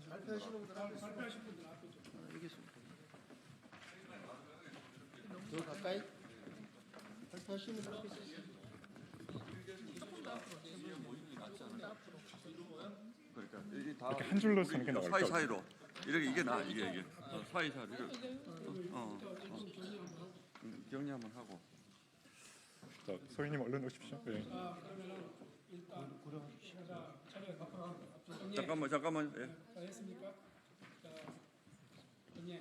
발표하시는 분들 앞에 알겠습니다. 더 가까이 발표하시는 분들 앞에 있으세요. 그러니까 이게 다 이렇게 한 줄로 쓰는 게 나을까? 사이사이로 이렇게 이게 나 이게 사이사이로 이렇게 격리 한번 하고. 자, 소희님 얼른 오십시오. 네. 그러면은 일단 자리에 바꿔 잠깐만. 예. 자, 했습니까? 자, 정리.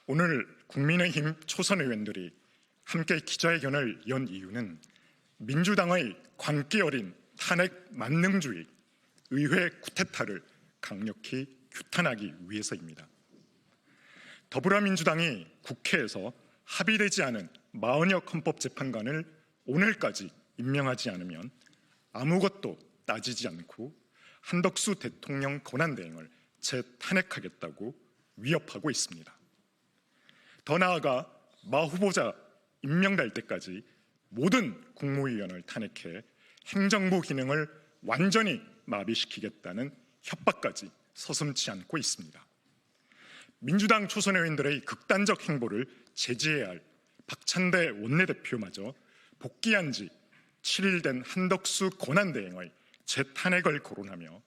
오늘 국민의힘 초선 의원들이 함께 기자회견을 연 이유는 민주당의 광기 어린 탄핵 만능주의, 의회 쿠데타를 강력히 규탄하기 위해서입니다. 더불어민주당이 국회에서 합의되지 않은 40여 헌법재판관을 오늘까지 임명하지 않으면 아무것도 따지지 않고 한덕수 대통령 권한대행을 재탄핵하겠다고 위협하고 있습니다. 더 나아가 마 후보자 임명될 때까지 모든 국무위원을 탄핵해 행정부 기능을 완전히 마비시키겠다는 협박까지 서슴지 않고 있습니다. 민주당 초선 의원들의 극단적 행보를 제지해야 할 박찬대 원내대표마저 복귀한 지 7일 된 한덕수 권한대행의 재탄핵을 거론하며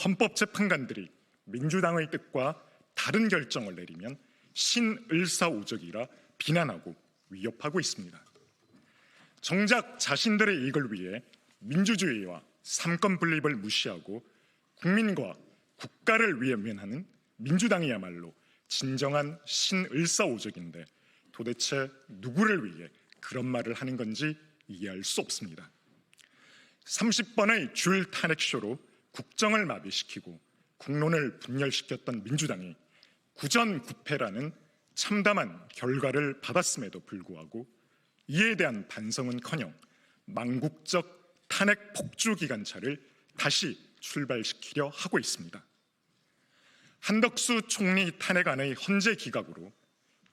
헌법재판관들이 민주당의 뜻과 다른 결정을 내리면 신을사오적이라 비난하고 위협하고 있습니다. 정작 자신들의 이익을 위해 민주주의와 삼권 분립을 무시하고 국민과 국가를 위해 면하는 민주당이야말로 진정한 신을사오적인데 도대체 누구를 위해 그런 말을 하는 건지 이해할 수 없습니다. 30번의 줄 탄핵쇼로 국정을 마비시키고 국론을 분열시켰던 민주당이 구전구패라는 참담한 결과를 받았음에도 불구하고 이에 대한 반성은커녕 망국적 탄핵 폭주 기관차를 다시 출발시키려 하고 있습니다. 한덕수 총리 탄핵안의 헌재 기각으로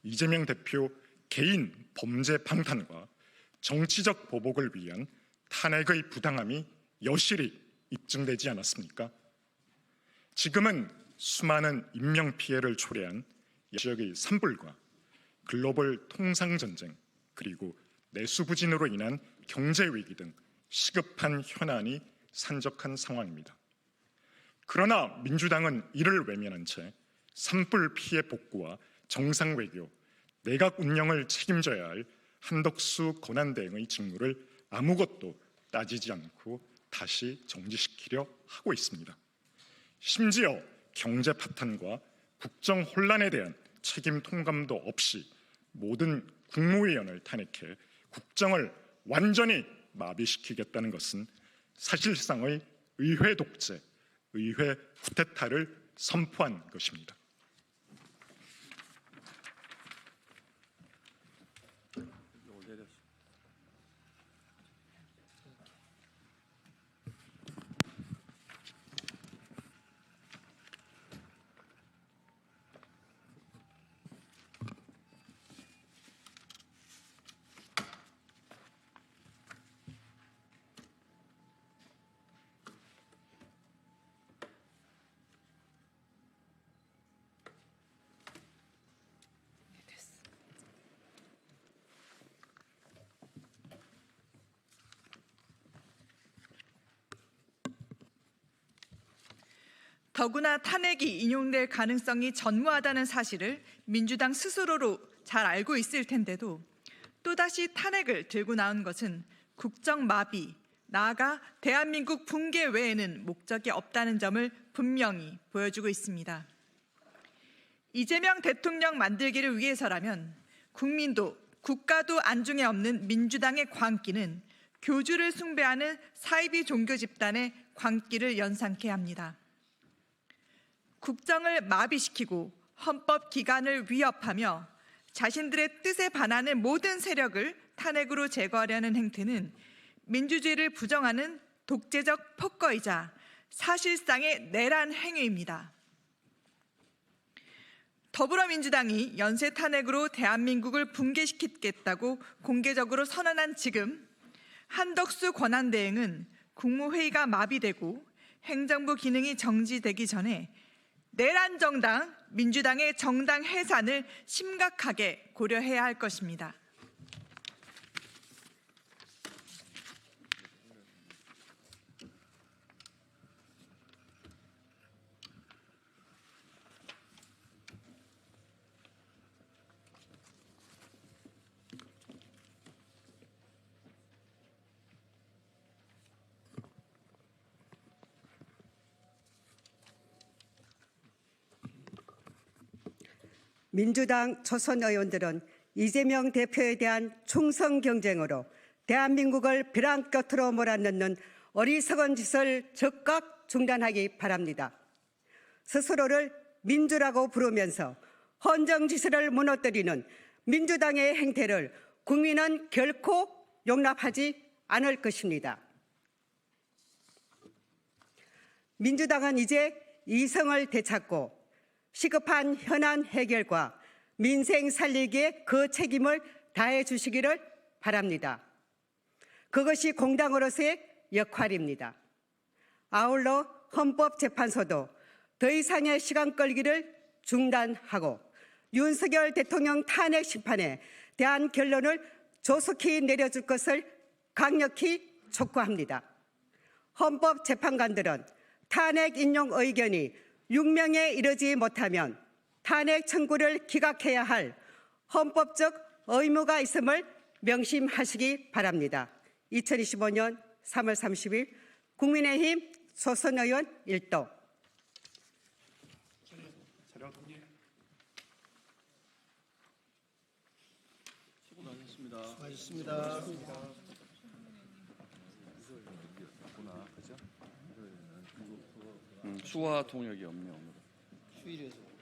이재명 대표 개인 범죄 방탄과 정치적 보복을 위한 탄핵의 부당함이 여실히 입증되지 않았습니까? 지금은 수많은 인명피해를 초래한 지역의 산불과 글로벌 통상전쟁 그리고 내수부진으로 인한 경제위기 등 시급한 현안이 산적한 상황입니다. 그러나 민주당은 이를 외면한 채 산불 피해 복구와 정상외교, 내각 운영을 책임져야 할 한덕수 권한대행의 직무를 아무것도 따지지 않고 다시 정지시키려 하고 있습니다. 심지어 경제 파탄과 국정 혼란에 대한 책임 통감도 없이 모든 국무위원을 탄핵해 국정을 완전히 마비시키겠다는 것은 사실상의 의회 독재, 의회 쿠데타를 선포한 것입니다. 더구나 탄핵이 인용될 가능성이 전무하다는 사실을 민주당 스스로로 잘 알고 있을 텐데도 또다시 탄핵을 들고 나온 것은 국정 마비, 나아가 대한민국 붕괴 외에는 목적이 없다는 점을 분명히 보여주고 있습니다. 이재명 대통령 만들기를 위해서라면 국민도 국가도 안중에 없는 민주당의 광기는 교주를 숭배하는 사이비 종교 집단의 광기를 연상케 합니다. 국정을 마비시키고 헌법 기관을 위협하며 자신들의 뜻에 반하는 모든 세력을 탄핵으로 제거하려는 행태는 민주주의를 부정하는 독재적 폭거이자 사실상의 내란 행위입니다. 더불어민주당이 연쇄 탄핵으로 대한민국을 붕괴시키겠다고 공개적으로 선언한 지금 한덕수 권한대행은 국무회의가 마비되고 행정부 기능이 정지되기 전에 내란 정당 민주당의 정당 해산을 심각하게 고려해야 할 것입니다. 민주당 초선 의원들은 이재명 대표에 대한 충성 경쟁으로 대한민국을 벼랑 끝으로 몰아넣는 어리석은 짓을 즉각 중단하기 바랍니다. 스스로를 민주라고 부르면서 헌정지수를 무너뜨리는 민주당의 행태를 국민은 결코 용납하지 않을 것입니다. 민주당은 이제 이성을 되찾고 시급한 현안 해결과 민생 살리기에 그 책임을 다해 주시기를 바랍니다. 그것이 공당으로서의 역할입니다. 아울러 헌법재판소도 더 이상의 시간 끌기를 중단하고 윤석열 대통령 탄핵 심판에 대한 결론을 조속히 내려줄 것을 강력히 촉구합니다. 헌법재판관들은 탄핵 인용 의견이 6명에 이르지 못하면 탄핵 청구를 기각해야 할 헌법적 의무가 있음을 명심하시기 바랍니다. 2025년 3월 30일 국민의힘 초선 의원 1도. 수고하셨습니다. 수화 통역이 없네요. 휴일에서.